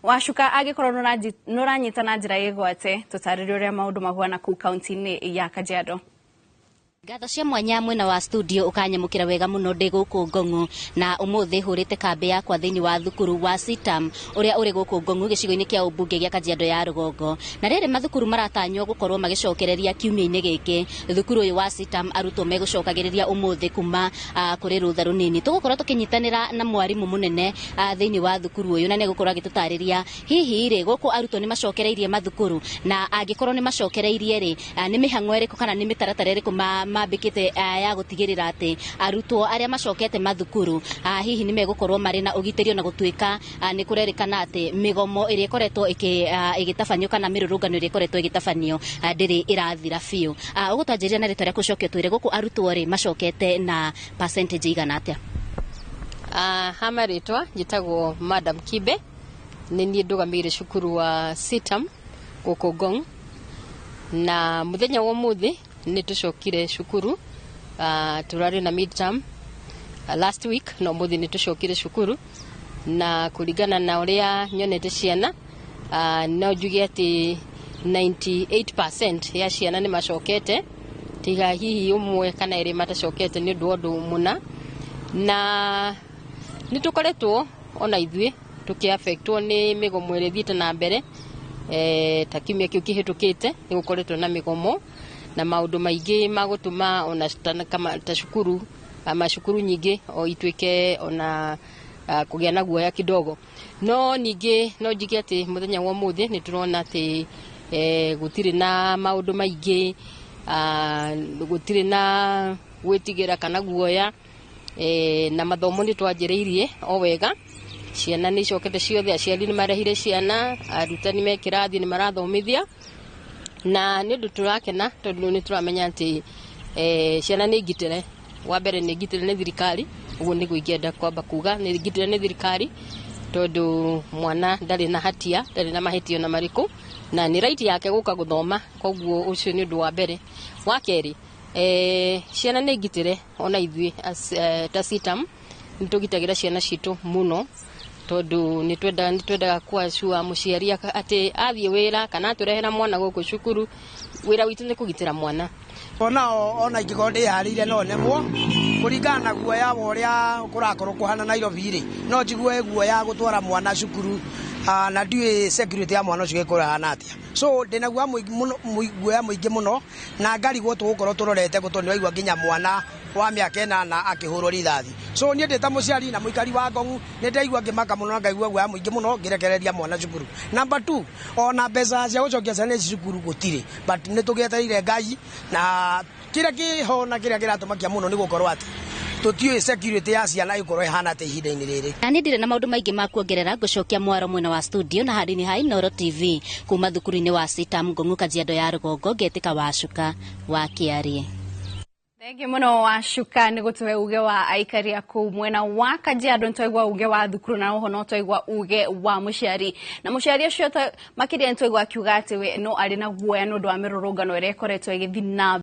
Washuka agikorwo nuranyita na njira igwate tutarire uria maundu mahuana ku county-ini ya Kajiado. Ngatho cia mwanya mwena wa studio ukanyamukira wega muno ndi guku Ngong'u na umuthi hurite kambi yakwa thiini wa thukuru wa Sitam uria uri guku Ngong'u gicigo-ini kia ubunge gia Kajiado ya Rugongo. Na riri mathukuru maratanywo gukorwo magicokereria kiumia-ini giki thukuru uyu wa Sitam arutwo megucokagiriria umuthi kuma kuri rutha runini. Tugukorwo tukinyitanira na mwarimu munene thiini wa thukuru uyu na negukorwo agitutariria hihi ri guku arutwo ni macokereirie mathukuru na angikorwo ni macokereirie ri ni mihango iriku kana ni mitaratara iriku mambikite ya gutigirira ati arutwo aria macokete mathukuru hihi ni megukorwo mari na ugitirio na gutuika ni kurerikana ati migomo iria ikoretwo igitafanyo kana mirurungano iria ikoretwo igitafanyo ndiri irathira fiu. Ugutanjiria na ritwa ria gucokio twire guku arutwo ri macokete na percentage igana atia? Hama ritwa njitagwo Madam Kibe ni nie ndugamire cukuru wa Sitam guku Ngong'u na muthenya wa muthi ni tucokire cukuru turari na midterm last week no muthi ni tucokire cukuru na kuringana na uria nyonete ciana no njuge ati 98% ya ciana ni macokete tiga hihi umwe kana iri matacokete ni undu muna na ni tukoretwo ona ithue tukiaffectwo ni migomo iri thiite na mbere ta kiumia kiu kihitukite ni gukoretwo na migomo na maundu maingi magutuma ona kama ta cukuru macukuru nyingi o itwike ona kugia na guoya kidogo no ningi no njige ati muthenya wa muthi ni turona ati gutire na maundu maingi gutire na gwitigira kana guoya na mathomo ni twanjiriirie o wega ciana ni cokete ciothe aciari ni marehire ciana arutani me kirathi ni marathomithia na ni ndu turakena tondu ni turamenya ati ciana ni ngitire wa mbere ni ngitire ni thirikari uguo ni guikienda kwamba kuga ni ngitire ni thirikari tondu mwana ndari na hatia ndari na mahitio na mariku na ni right yake guka guthoma koguo ucio ni ndu wa mbere wa keri ciana ni ngitire ona ithue ta Sitam ni tugitagira ciana citu muno tondu ni twenda kwa shua muciari ati athie wira kana turehera mwana guku cukuru wira witu ni kugitira mwana ona igigondi harire no nemwo kuringana guoya uria kurakorwo kuhana Nairobi ri no jigue guoya gutwara mwana cukuru na ndiwe security ya mwana ucio ikurahana atia so ndina guoya muingi muno na ngari gwo tugukorwo turorete gutoni waigwa nginya mwana wa miaka 8 akihurwo rithathi so nie ndita muciari na muikari wa Ngong'u ni ndaigwa ngimaka muno ngaigwa guoya muingi muno ngirekereria mwana cukuru. Number 2 ona mbeca cia gucokia ciana cukuru gutire but ni tugetereire Ngai na kira kiho na kira kiratumakia muno ni gukorwo ati tutiwe security ya ciana ikorwo ihana ate ihinda-ini riri. Na ni ndire na maundu maingi ma kuongerera ngucokia mwaro mwena wa studio na handini ha Inooro TV kuma thukuru-ini wa Sitam Ngong'u Kajiado ya Rugongo ngetika Washuka wa Kiarie. Thengi muno Washuka ni gutuhe uge wa aikari aku mwena wa Kajiado ntoigwa uge wa thukuru na oho no toigwa uge wa muciari na muciari ucio makiria ntoigwa akiuga ati we no ari na guoya no ndo amirurungano ire koretwo igithina